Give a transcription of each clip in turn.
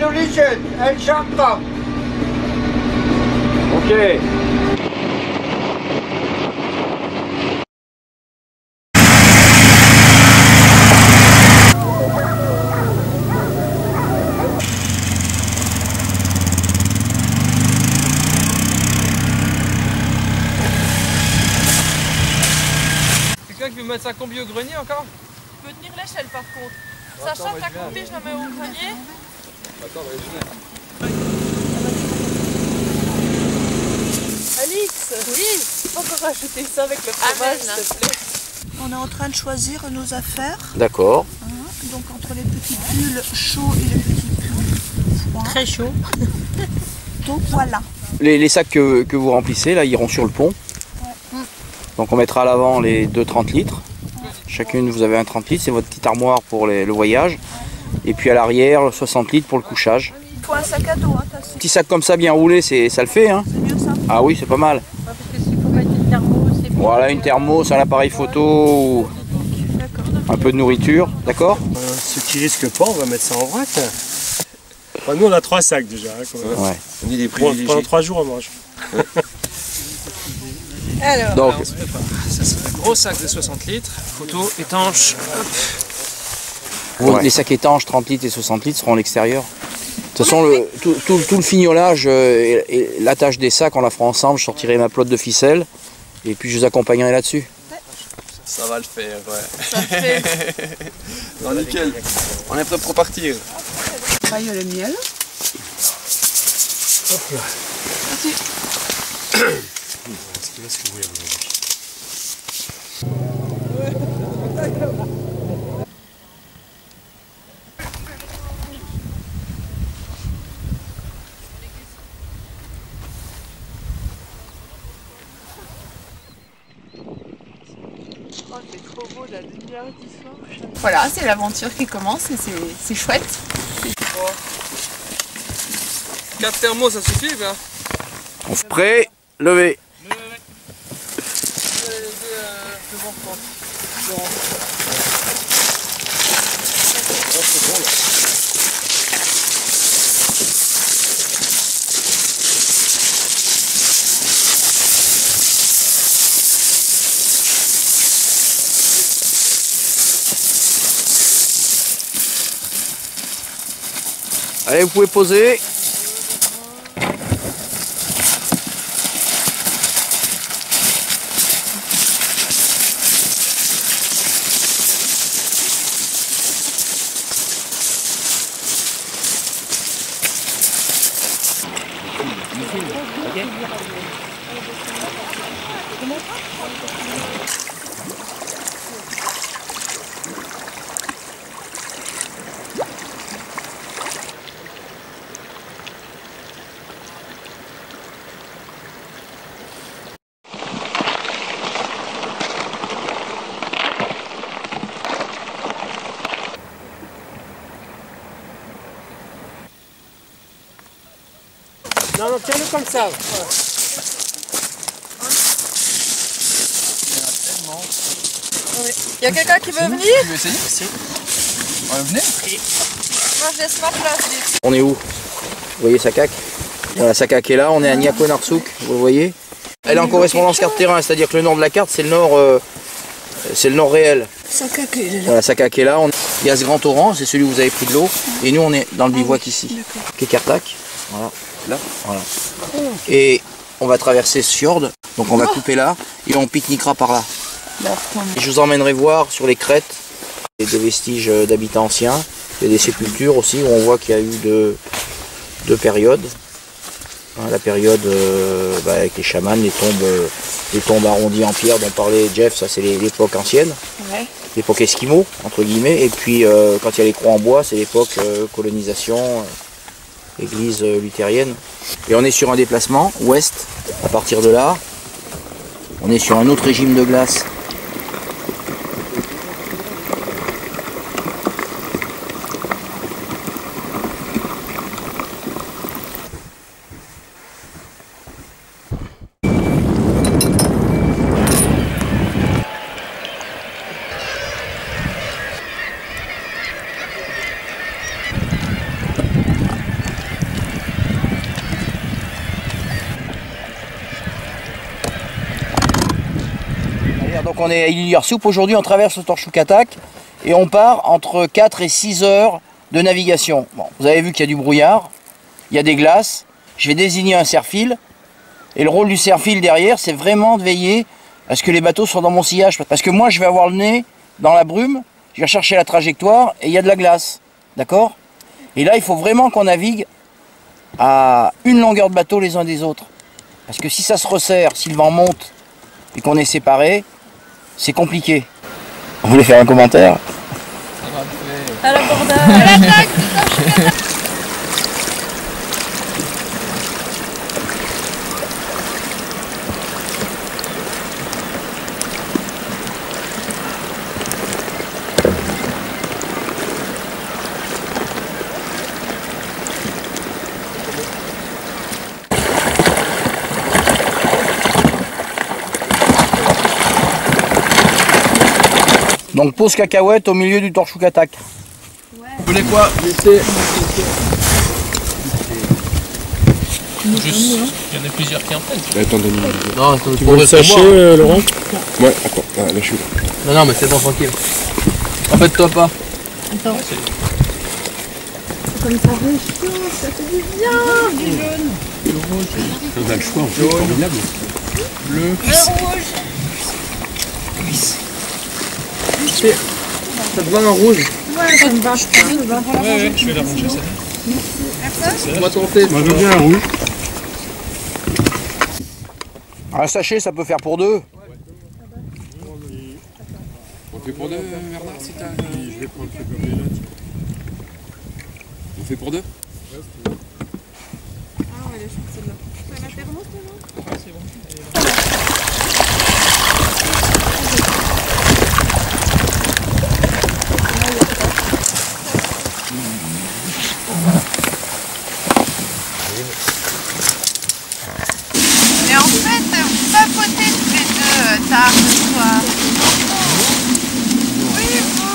Demolition and Sharp Trap. Ok. Quelqu'un qui veut mettre sa combi au grenier encore? Tu peux tenir l'échelle par contre. Sacha, ta combi, je la mets au grenier. Attends, je viens. Alix, oui, on peut rajouter ça avec le fromage, s'il te plaît. On est en train de choisir nos affaires. D'accord. Donc entre les petits pulls chauds et les petits pulls froids. Très chaud. Donc voilà. Les sacs que vous remplissez, là, iront sur le pont. Donc on mettra à l'avant les deux 30 litres. Chacune, vous avez un 30 litres, c'est votre petite armoire pour le voyage. Et puis à l'arrière, 60 litres pour le couchage. Il faut un sac à dos, hein, Petit sac comme ça, bien roulé, ça le fait. Hein. c'est mieux ça. Ah oui, c'est pas mal. Parce que s'il faut mettre une thermos, c'est bon. Voilà, une thermos, un appareil photo, ou un peu de nourriture, d'accord? Ceux qui risquent pas, on va mettre ça en vrac. Enfin, nous, on a 3 sacs déjà. Hein, quand même. Ouais. On est des Pendant 3 jours, on mange. Alors, Donc, on se prépare. Ça, c'est un gros sac de 60 litres. Photo étanche. Hop. les sacs étanches, 30 litres et 60 litres, seront à l'extérieur. De toute façon, tout le fignolage et l'attache des sacs, on la fera ensemble. Je sortirai ma pelote de ficelle et puis je vous accompagnerai là-dessus. Ça va le faire, ouais. ça fait. Non, nickel. On est prêt pour partir. Paille le miel. Voilà, c'est l'aventure qui commence et c'est chouette. 4 thermos, ça suffit, ben. On se prêt, levé. Allez, vous pouvez poser. Non, non, tiens-le comme ça. Il y a quelqu'un qui veut venir? Tu veux essayer? Si. Venez. Moi, je laisse ma place, vite. On est où? Vous voyez Sakak? Voilà, Sakak est là, on est à Niaco-Narsuk, vous le voyez? Elle est en correspondance carte terrain, c'est-à-dire que le nord de la carte, c'est le nord réel. Sakak est là. Voilà, Sakak est là. Il y a ce grand torrent, c'est celui où vous avez pris de l'eau. Et nous, on est dans le bivouac ici. Kekartak. Voilà. Là. Voilà. Et on va traverser ce fjord. Donc on va couper là et on pique-niquera par là. Et je vous emmènerai voir sur les crêtes des vestiges d'habitats anciens. Il y a des sépultures aussi où on voit qu'il y a eu deux périodes. Hein, la période avec les chamans, les tombes arrondies en pierre dont parlait Jeff, ça c'est l'époque ancienne. Ouais. L'époque esquimau, entre guillemets. Et puis quand il y a les croix en bois, c'est l'époque colonisation, église luthérienne. Et on est sur un déplacement ouest. À partir de là, on est sur un autre régime de glace. donc on est à Iliar Soup. Aujourd'hui, on traverse le Torchoukatak et on part entre 4 et 6 heures de navigation. Bon, vous avez vu qu'il y a du brouillard, il y a des glaces. Je vais désigner un cerf-fil. Et le rôle du cerf-fil derrière, c'est vraiment de veiller à ce que les bateaux soient dans mon sillage. Parce que moi, je vais avoir le nez dans la brume, je vais chercher la trajectoire et il y a de la glace. D'accord? Et là, il faut vraiment qu'on navigue à une longueur de bateau les uns des autres. Parce que si ça se resserre, si le vent monte et qu'on est séparés, c'est compliqué. Vous voulez faire un commentaire? À l'abordage. À l'attaque. Donc pose cacahuète au milieu du Torchoukatak. Vous voulez quoi? Juste, il y en a plusieurs qui en prennent. Attends, Denis. Non, Tu veux le sachet, Laurent? Ouais, attends, là je suis là. Non, mais c'est bon, tranquille. En fait, toi pas. Attends. Comme ça réchauffe, ça fait du bien. Du jaune. On a le choix, c'est formidable. Bleu. Rouge. Ça te va un rouge? Ouais, ça me va. Ouais, je vais la ranger celle-là. On va tenter. Moi je veux bien un rouge. Un sachet, ça peut faire pour deux. On fait pour deux, Bernard, si t'as... Je vais prendre ce papier là. On fait pour deux? Ah ouais, elle est chouette celle-là. C'est la thermos, non? Ah, c'est bon. Mais en fait, vous papotez tous les deux tard ce soir. Oui, vous.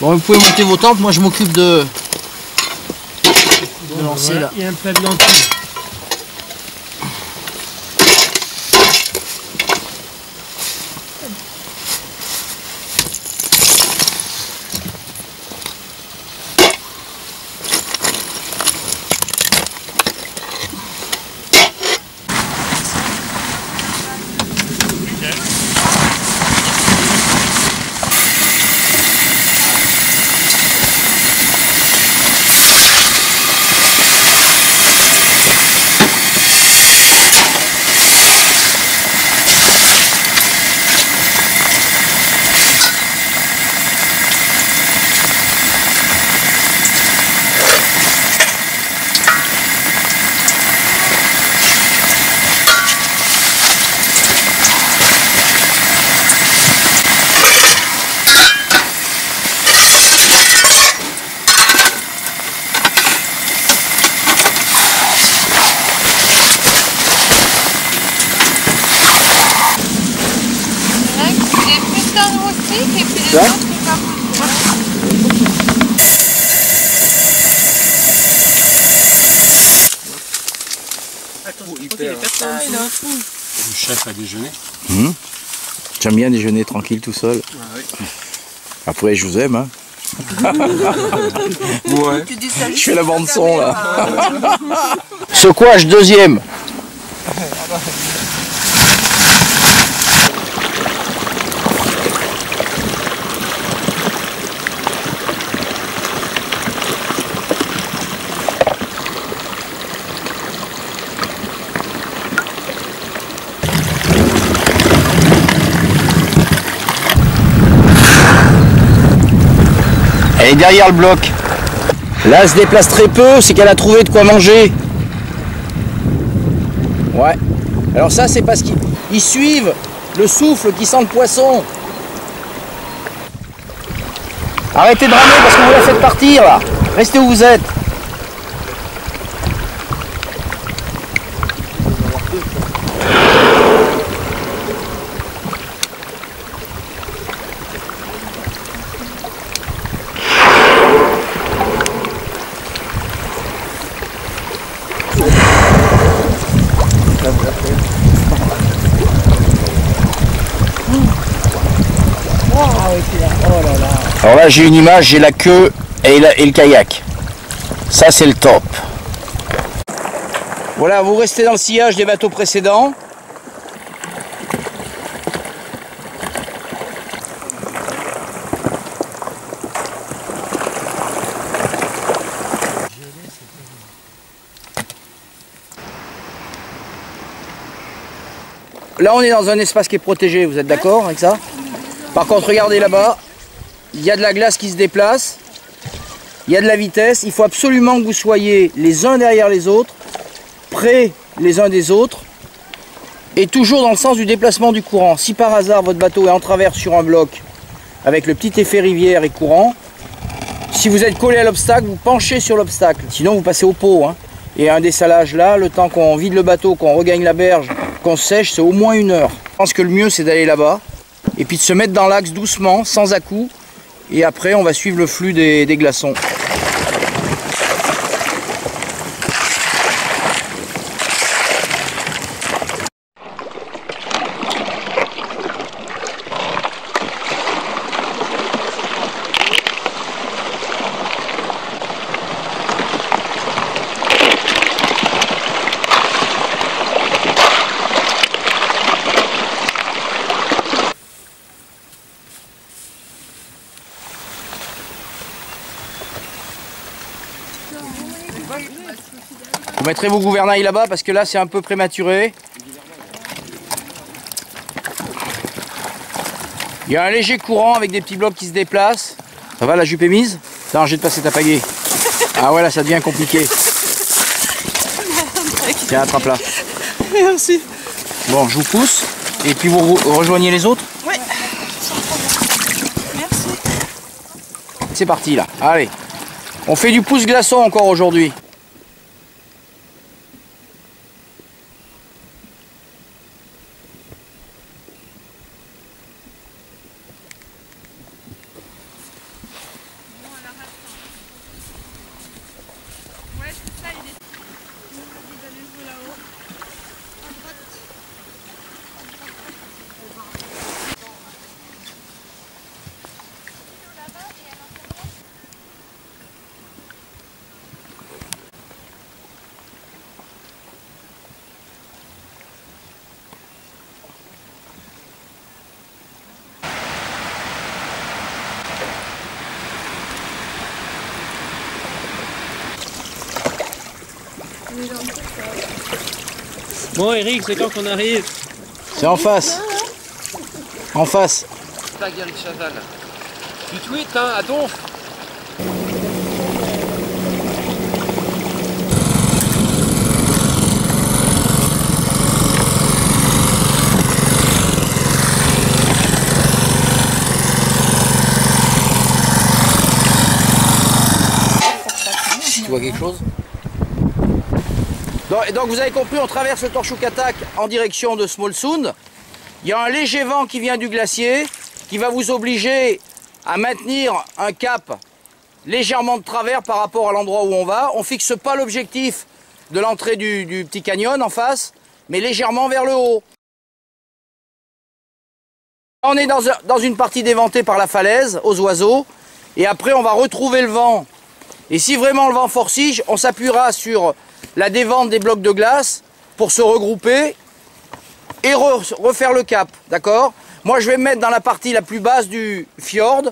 Bon, vous pouvez monter vos tentes, moi je m'occupe de lancer là. Il y a un plat de lentilles. Et puis les autres, c'est pas Le chef a déjeuné. J'aime bien déjeuner tranquille tout seul. Après, je vous aime. Hein. Ouais. Tu dis salut. Je fais la bande son là. Secouage deuxième. Elle est derrière le bloc. Là, elle se déplace très peu, c'est qu'elle a trouvé de quoi manger. Ouais. Alors ça, c'est parce qu'ils suivent le souffle qui sent le poisson. Arrêtez de ramer parce que vous la faites partir, là. Restez où vous êtes. Alors là j'ai une image, j'ai la queue et le kayak. Ça c'est le top. Voilà, vous restez dans le sillage des bateaux précédents. Là on est dans un espace qui est protégé, vous êtes d'accord avec ça? Par contre regardez là-bas, il y a de la glace qui se déplace, il y a de la vitesse, il faut absolument que vous soyez les uns derrière les autres, près les uns des autres, et toujours dans le sens du déplacement du courant. Si par hasard votre bateau est en travers sur un bloc, avec le petit effet rivière et courant, si vous êtes collé à l'obstacle, vous penchez sur l'obstacle, sinon vous passez au pot. Hein. Et un dessalage là, le temps qu'on vide le bateau, qu'on regagne la berge, qu'on sèche, c'est au moins 1 heure. Je pense que le mieux c'est d'aller là-bas, et puis de se mettre dans l'axe doucement, sans à-coups, et après on va suivre le flux des glaçons. Vous mettrez vos gouvernails là-bas parce que là c'est un peu prématuré. Il y a un léger courant avec des petits blocs qui se déplacent. Ça va, la jupe est mise? Attends, j'ai de passer ta pagaie. Ah ouais, là ça devient compliqué. Tiens, attrape-la. Merci. Bon, je vous pousse. Et puis vous rejoignez les autres? Oui. Merci. C'est parti là. Allez. On fait du pouce glaçon encore aujourd'hui. Bon Eric, c'est quand qu'on arrive? C'est en face. En face. Tag Eric Chazal. Tu tweets, hein, à donf. Tu vois quelque chose? Donc vous avez compris, on traverse le Torchoukatak en direction de Smolsund. Il y a un léger vent qui vient du glacier qui va vous obliger à maintenir un cap légèrement de travers par rapport à l'endroit où on va. On ne fixe pas l'objectif de l'entrée du petit canyon en face, mais légèrement vers le haut. On est dans une partie déventée par la falaise, aux oiseaux, et après on va retrouver le vent. Et si vraiment le vent forcige, on s'appuiera sur la dévente des blocs de glace pour se regrouper et refaire le cap, d'accord? Moi je vais me mettre dans la partie la plus basse du fjord,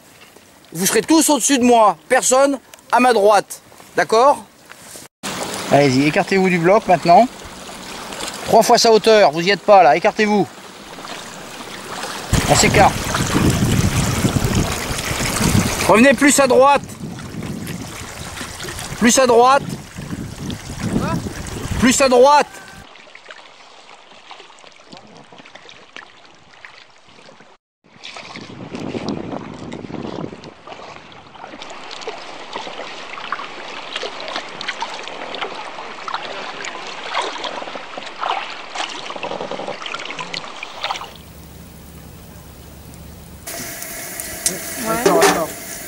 vous serez tous au-dessus de moi, personne à ma droite, d'accord? Allez-y, écartez-vous du bloc maintenant. 3 fois sa hauteur, vous n'y êtes pas là, écartez-vous. On s'écarte. Revenez plus à droite. Plus à droite. Plus à droite.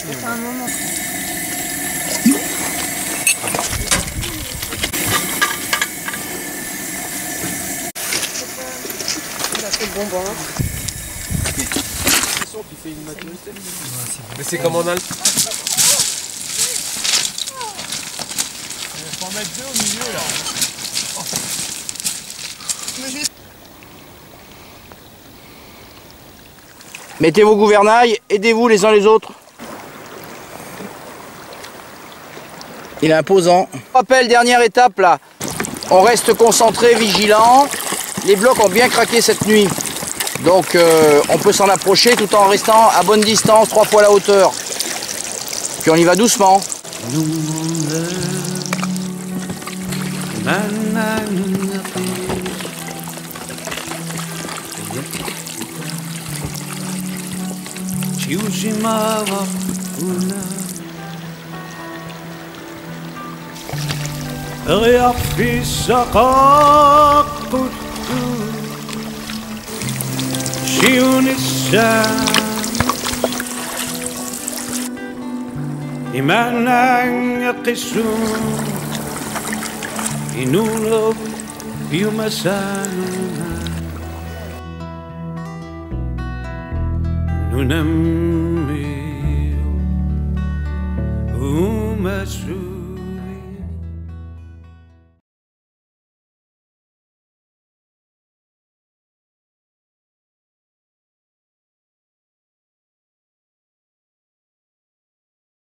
C'est un moment. Il a fait le bon bord. tu fais une maturité. Mais c'est comme en Allemagne. Faut en mettre deux au milieu là. Mettez vos gouvernails, aidez-vous les uns les autres. Il est imposant. Rappel, dernière étape là. On reste concentré, vigilant. Les blocs ont bien craqué cette nuit. Donc on peut s'en approcher tout en restant à bonne distance, 3 fois la hauteur. Puis on y va doucement. Nunamio umasu